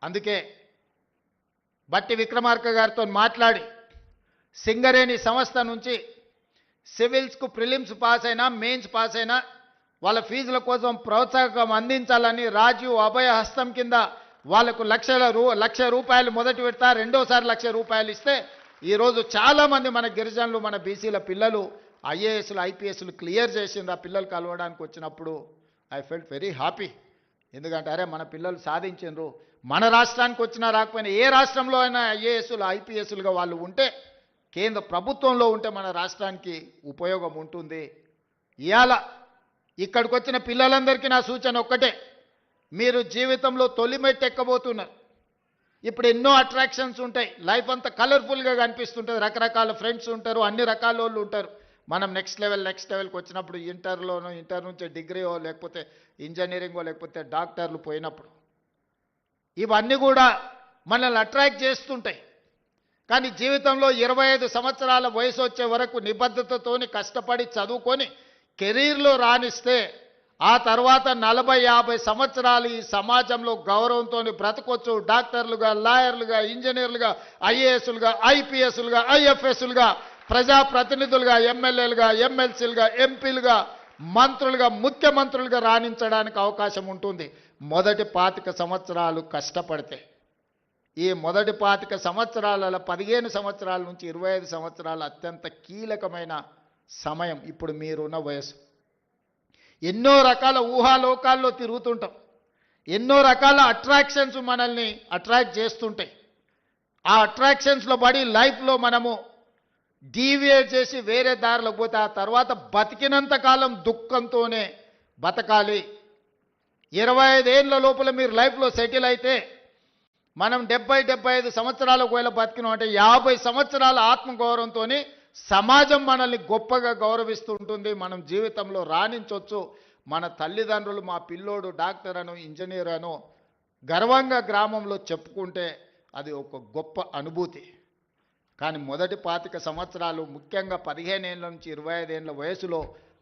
అందుకే బట్టి విక్రమార్క గారితో మాట్లాడి సింగరేణి సంస్థ నుంచి సివిల్స్కు ప్రిలిమ్స్ పాస్ అయినా మెయిన్స్ పాస్ అయినా వాళ్ళ ఫీజుల కోసం ప్రోత్సాహకం అందించాలని రాజీవ్ అభయ హస్తం కింద వాళ్ళకు లక్ష రూపాయలు మొదటి విడత రెండోసారి ₹1,00,000 ఇస్తే ఈరోజు చాలామంది మన గిరిజనులు మన బీసీల పిల్లలు ఐఏఎస్లు ఐపీఎస్లు క్లియర్ చేసింది. ఆ పిల్లలు కలవడానికి వచ్చినప్పుడు ఐ ఫెల్ట్ వెరీ హ్యాపీ. ఎందుకంటే అరే మన పిల్లలు సాధించారు. మన రాష్ట్రానికి వచ్చినా రాకపోయినా ఏ రాష్ట్రంలో అయినా ఐఏఎస్లు ఐపీఎస్లుగా వాళ్ళు ఉంటే కేంద్ర ప్రభుత్వంలో ఉంటే మన రాష్ట్రానికి ఉపయోగం ఉంటుంది. ఇవాళ ఇక్కడికి వచ్చిన పిల్లలందరికీ నా సూచన ఒక్కటే, మీరు జీవితంలో తొలి మెట్టు ఎక్కబోతున్నారు. ఇప్పుడు ఎన్నో అట్రాక్షన్స్ ఉంటాయి, లైఫ్ అంతా కలర్ఫుల్గా కనిపిస్తుంటుంది, రకరకాల ఫ్రెండ్స్ ఉంటారు, అన్ని రకాల వాళ్ళు ఉంటారు. మనం నెక్స్ట్ లెవెల్కి వచ్చినప్పుడు ఇంటర్ నుంచి డిగ్రీయో లేకపోతే ఇంజనీరింగో లేకపోతే డాక్టర్లు పోయినప్పుడు ఇవన్నీ కూడా మనల్ని అట్రాక్ట్ చేస్తుంటాయి. కానీ జీవితంలో 25 సంవత్సరాల వయసు వచ్చే వరకు నిబద్ధతతోని కష్టపడి చదువుకొని కెరీర్లో రాణిస్తే ఆ తర్వాత 40-50 సంవత్సరాలు ఈ సమాజంలో గౌరవంతో బ్రతకొచ్చు. డాక్టర్లుగా, లాయర్లుగా, ఇంజనీర్లుగా, ఐఏఎస్లుగా, ఐపీఎస్లుగా, ఐఎఫ్ఎస్లుగా, ప్రజాప్రతినిధులుగా, ఎమ్మెల్యేలుగా, ఎమ్మెల్సీలుగా, ఎంపీలుగా, మంత్రులుగా, ముఖ్యమంత్రులుగా రాణించడానికి అవకాశం ఉంటుంది మొదటి 25 సంవత్సరాలు కష్టపడితే. ఈ మొదటి 25 సంవత్సరాలలో 15 సంవత్సరాల నుంచి 25 సంవత్సరాలు అత్యంత కీలకమైన సమయం. ఇప్పుడు మీరున్న వయసు. ఎన్నో రకాల ఊహాలోకాల్లో తిరుగుతుంటాం, ఎన్నో రకాల అట్రాక్షన్స్ మనల్ని అట్రాక్ట్ చేస్తుంటాయి. ఆ అట్రాక్షన్స్లో పడి లైఫ్లో మనము డీవియేట్ చేసి వేరే దారిలో పోతే ఆ తర్వాత బతికినంత కాలం దుఃఖంతోనే బతకాలి. 25 ఏళ్ళ లోపల మీరు లైఫ్లో సెటిల్ అయితే మనం 70-75 సంవత్సరాల ఒకవేళ బతికినాం అంటే 50 సంవత్సరాల ఆత్మగౌరవంతో సమాజం మనల్ని గొప్పగా గౌరవిస్తూ ఉంటుంది. మనం జీవితంలో రాణించవచ్చు. మన తల్లిదండ్రులు మా పిల్లోడు డాక్టర్ అను ఇంజనీర్ అను గర్వంగా గ్రామంలో చెప్పుకుంటే అది ఒక గొప్ప అనుభూతి. కానీ మొదటి 25 సంవత్సరాలు ముఖ్యంగా 15 ఏళ్ళ నుంచి 25 ఏళ్ళ వయసులో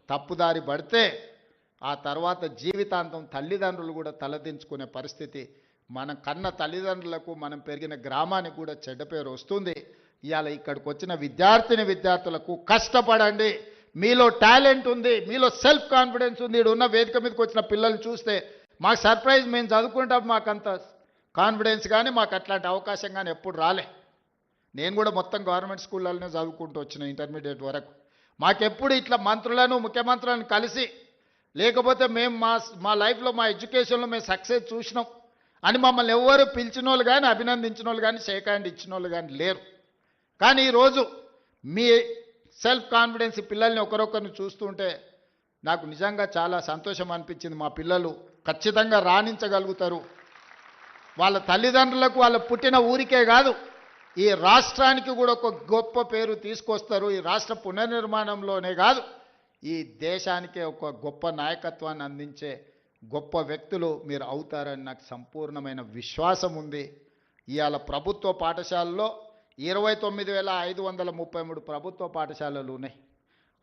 తప్పుదారి పడితే ఆ తర్వాత జీవితాంతం తల్లిదండ్రులు కూడా తలదించుకునే పరిస్థితి. మన కన్న తల్లిదండ్రులకు మనం పెరిగిన గ్రామానికి కూడా చెడ్డ పేరు వస్తుంది. ఇవాళ ఇక్కడికి వచ్చిన విద్యార్థులకు కష్టపడండి. మీలో టాలెంట్ ఉంది, మీలో సెల్ఫ్ కాన్ఫిడెన్స్ ఉంది. ఉన్న వేదిక మీదకి వచ్చిన పిల్లల్ని చూస్తే మాకు సర్ప్రైజ్. మేము చదువుకుంటాం, మాకు అంత కాన్ఫిడెన్స్ కానీ మాకు అట్లాంటి అవకాశం కానీ ఎప్పుడు రాలే. నేను కూడా మొత్తం గవర్నమెంట్ స్కూళ్ళలోనే చదువుకుంటూ వచ్చిన ఇంటర్మీడియట్ వరకు. మాకెప్పుడు ఇట్లా మంత్రులను ముఖ్యమంత్రులను కలిసి లేకపోతే మేము మా లైఫ్లో మా ఎడ్యుకేషన్లో మేము సక్సెస్ చూసినాం అని మమ్మల్ని ఎవరు పిలిచిన వాళ్ళు కానీ అభినందించిన వాళ్ళు కానీ షేక్ హ్యాండ్ ఇచ్చిన వాళ్ళు కానీ లేరు. కానీ ఈరోజు మీ సెల్ఫ్ కాన్ఫిడెన్స్ పిల్లల్ని ఒకరొకరిని చూస్తుంటే నాకు నిజంగా చాలా సంతోషం అనిపించింది. మా పిల్లలు ఖచ్చితంగా రాణించగలుగుతారు. వాళ్ళ తల్లిదండ్రులకు వాళ్ళ పుట్టిన ఊరికే కాదు ఈ రాష్ట్రానికి కూడా ఒక గొప్ప పేరు తీసుకొస్తారు. ఈ రాష్ట్ర పునర్నిర్మాణంలోనే కాదు ఈ దేశానికే ఒక గొప్ప నాయకత్వాన్ని అందించే గొప్ప వ్యక్తులు మీరు అవుతారని నాకు సంపూర్ణమైన విశ్వాసం ఉంది. ఇవాళ ప్రభుత్వ పాఠశాలలో 29,533 ప్రభుత్వ పాఠశాలలు ఉన్నాయి.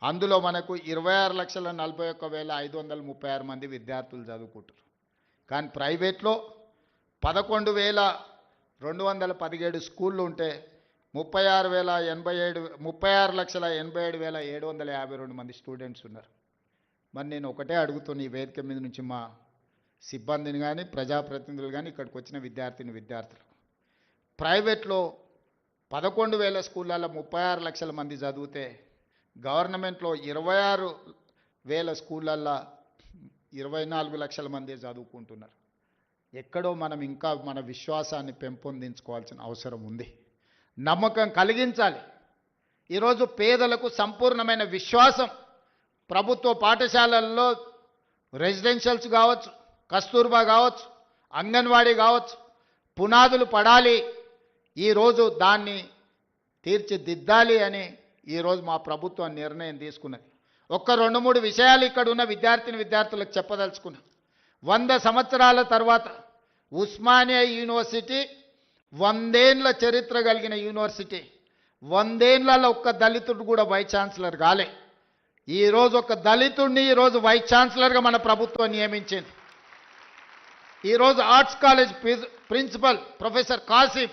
అందులో మనకు 26,41,536 మంది విద్యార్థులు చదువుకుంటారు. కానీ ప్రైవేట్లో 11,217 స్కూళ్ళు ఉంటే 36,87,752 మంది స్టూడెంట్స్ ఉన్నారు. మరి నేను ఒకటే అడుగుతున్నా ఈ వేదిక మీద నుంచి మా సిబ్బందిని కానీ ప్రజాప్రతినిధులు కానీ ఇక్కడికి వచ్చిన విద్యార్థులు ప్రైవేట్లో 11,000 స్కూళ్ళల్లో 36 లక్షల మంది చదివితే గవర్నమెంట్లో 26,000 స్కూళ్ళల్లో 24 లక్షల మంది చదువుకుంటున్నారు. ఎక్కడో మనం ఇంకా మన విశ్వాసాన్ని పెంపొందించుకోవాల్సిన అవసరం ఉంది. నమ్మకం కలిగించాలి. ఈరోజు పేదలకు సంపూర్ణమైన విశ్వాసం ప్రభుత్వ పాఠశాలల్లో రెసిడెన్షియల్స్ కావచ్చు, కస్తూర్బా కావచ్చు, అంగన్వాడీ కావచ్చు, పునాదులు పడాలి. ఈరోజు దాన్ని తీర్చిదిద్దాలి అని ఈరోజు మా ప్రభుత్వం నిర్ణయం తీసుకున్నది. ఒక్క 2-3 విషయాలు ఇక్కడ ఉన్న విద్యార్థులకు చెప్పదలుచుకున్నా. 100 సంవత్సరాల తర్వాత ఉస్మానియా యూనివర్సిటీ 100 ఏళ్ల చరిత్ర కలిగిన యూనివర్సిటీ. 100 ఏళ్లలో ఒక్క దళితుడు కూడా వైస్ ఛాన్సలర్ కాలే. ఈరోజు ఒక దళితుడిని ఈరోజు వైస్ ఛాన్సలర్గా మన ప్రభుత్వం నియమించింది. ఈరోజు arts college principal professor Kasim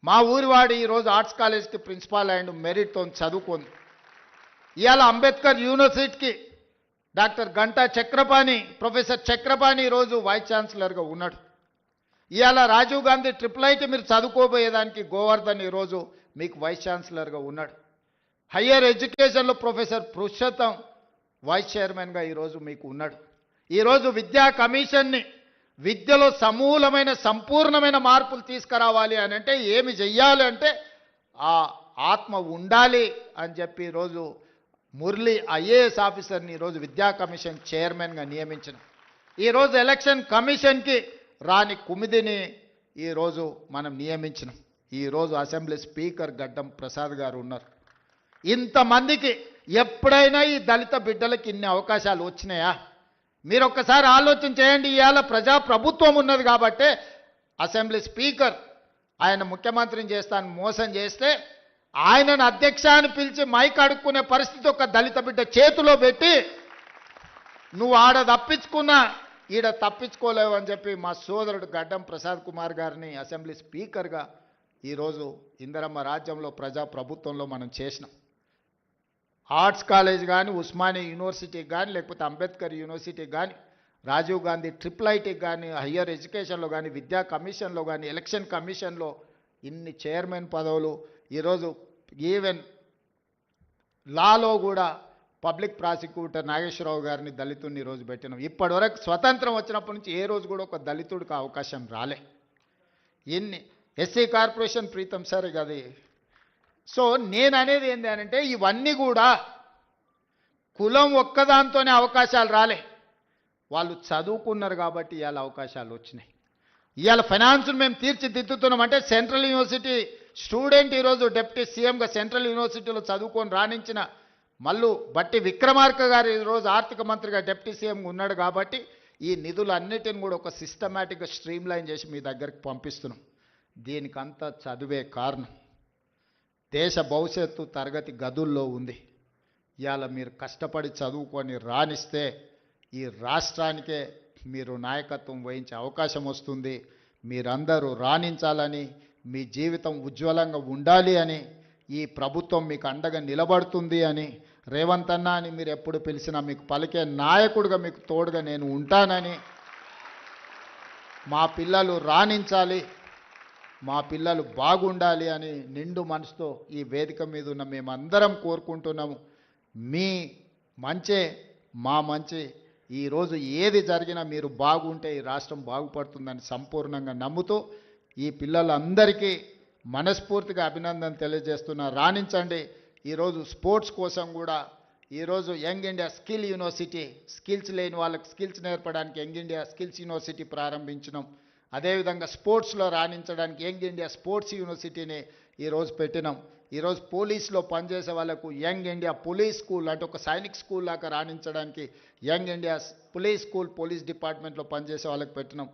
మా ఊరివాడు ఈరోజు ఆర్ట్స్ కాలేజ్కి ప్రిన్సిపాల్ అండ్ మెరిట్తో చదువుకుంది. ఇవాళ అంబేద్కర్ యూనివర్సిటీకి డాక్టర్ గంటా చక్రపాణి ప్రొఫెసర్ చక్రపాణి ఈరోజు వైస్ ఛాన్సలర్గా ఉన్నాడు. ఇవాళ రాజీవ్ గాంధీ IIIT మీరు చదువుకోబోయేదానికి గోవర్ధన్ ఈరోజు మీకు వైస్ ఛాన్సలర్గా ఉన్నాడు. హయ్యర్ ఎడ్యుకేషన్లో ప్రొఫెసర్ పురుషోత్తం వైస్ చైర్మన్గా ఈరోజు మీకు ఉన్నాడు. ఈరోజు విద్యా కమిషన్ని విద్యలో సమూలమైన సంపూర్ణమైన మార్పులు తీసుకురావాలి అని అంటే ఏమి చెయ్యాలి అంటే ఆ ఆత్మ ఉండాలి అని చెప్పి ఈరోజు మురళి IAS ఆఫీసర్ని ఈరోజు విద్యా కమిషన్ చైర్మన్గా నియమించిన. ఈరోజు ఎలక్షన్ కమిషన్కి రాని కుమిదిని ఈరోజు మనం నియమించినాం. ఈరోజు అసెంబ్లీ స్పీకర్ గడ్డం ప్రసాద్ గారు ఉన్నారు. ఇంతమందికి ఎప్పుడైనా ఈ దళిత బిడ్డలకి ఇన్ని అవకాశాలు వచ్చినాయా? మీరు ఒక్కసారి ఆలోచన చేయండి. ఇవాళ ప్రజాప్రభుత్వం ఉన్నది కాబట్టే అసెంబ్లీ స్పీకర్ ఆయన ముఖ్యమంత్రిని చేస్తాను మోసం చేస్తే ఆయనను అధ్యక్ష అని పిలిచి మైక్ అడుక్కునే పరిస్థితి ఒక దళిత బిడ్డ చేతిలో పెట్టి నువ్వు ఆడ తప్పించుకున్నా ఈడ తప్పించుకోలేవు అని చెప్పి మా సోదరుడు గడ్డం ప్రసాద్ కుమార్ గారిని అసెంబ్లీ స్పీకర్గా ఈరోజు ఇందిరమ్మ రాజ్యంలో ప్రజాప్రభుత్వంలో మనం చేసినాం. ఆర్ట్స్ కాలేజ్ కానీ ఉస్మానియా యూనివర్సిటీకి కానీ లేకపోతే అంబేద్కర్ యూనివర్సిటీకి కానీ రాజీవ్ గాంధీ IIITకి కానీ హయ్యర్ ఎడ్యుకేషన్లో కానీ విద్యా కమిషన్లో కానీ ఎలక్షన్ కమిషన్లో ఇన్ని చైర్మన్ పదవులు ఈరోజు ఈవెన్ లాలో కూడా పబ్లిక్ ప్రాసిక్యూటర్ నాగేశ్వరరావు గారిని దళితుడిని ఈరోజు పెట్టినాం. ఇప్పటివరకు స్వతంత్రం వచ్చినప్పటి నుంచి ఏ రోజు కూడా ఒక దళితుడికి అవకాశం రాలే. ఇన్ని ఎస్సీ కార్పొరేషన్ ప్రీతం సార్ అది. సో నేను అనేది ఏంటి అంటే ఇవన్నీ కూడా కులం ఒక్కదాంతోనే అవకాశాలు రాలే, వాళ్ళు చదువుకున్నారు కాబట్టి ఇవాళ అవకాశాలు వచ్చినాయి. ఇవాళ ఫైనాన్స్ను మేము తీర్చిదిద్దుతున్నాం అంటే సెంట్రల్ యూనివర్సిటీ స్టూడెంట్ ఈరోజు డిప్యూటీ సీఎంగా సెంట్రల్ యూనివర్సిటీలో చదువుకొని రాణించిన మల్లు బట్టి విక్రమార్క గారు ఈరోజు ఆర్థిక మంత్రిగా డిప్యూటీ సీఎంగా ఉన్నాడు కాబట్టి ఈ నిధులన్నిటిని కూడా ఒక సిస్టమేటిక్గా స్ట్రీమ్లైన్ చేసి మీ దగ్గరికి పంపిస్తున్నాం. దీనికంతా చదువే కారణం. దేశ భవిష్యత్తు తరగతి గదుల్లో ఉంది. ఇవాళ మీరు కష్టపడి చదువుకొని రాణిస్తే ఈ రాష్ట్రానికే మీరు నాయకత్వం వహించే అవకాశం వస్తుంది. మీరందరూ రాణించాలని, మీ జీవితం ఉజ్వలంగా ఉండాలి అని, ఈ ప్రభుత్వం మీకు అండగా నిలబడుతుంది అని, రేవంత్ అన్న అని మీరు ఎప్పుడు పిలిచినా మీకు పలికే నాయకుడిగా మీకు తోడుగా నేను ఉంటానని, మా పిల్లలు రాణించాలి, మా పిల్లలు బాగుండాలి అని నిండు మనసుతో ఈ వేదిక మీద ఉన్న మేమందరం కోరుకుంటున్నాము. మీ మంచే మా మంచి. ఈరోజు ఏది జరిగినా మీరు బాగుంటే ఈ రాష్ట్రం బాగుపడుతుందని సంపూర్ణంగా నమ్ముతూ ఈ పిల్లలందరికీ మనస్ఫూర్తిగా అభినందన తెలియజేస్తున్నా. రాణించండి. ఈరోజు స్పోర్ట్స్ కోసం కూడా ఈరోజు young India skill university, skills లేని వాళ్ళకి స్కిల్స్ నేర్పడానికి యంగ్ ఇండియా స్కిల్స్ యూనివర్సిటీ ప్రారంభించినాం. అదేవిధంగా స్పోర్ట్స్లో రాణించడానికి యంగ్ ఇండియా స్పోర్ట్స్ యూనివర్సిటీని ఈరోజు పెట్టినాం. ఈరోజు పోలీస్లో పనిచేసే వాళ్ళకు యంగ్ ఇండియా పోలీస్ స్కూల్ అంటే ఒక సైనిక్ స్కూల్ లాగా రాణించడానికి young India police school police డిపార్ట్మెంట్లో పనిచేసే వాళ్ళకి పెట్టినాం.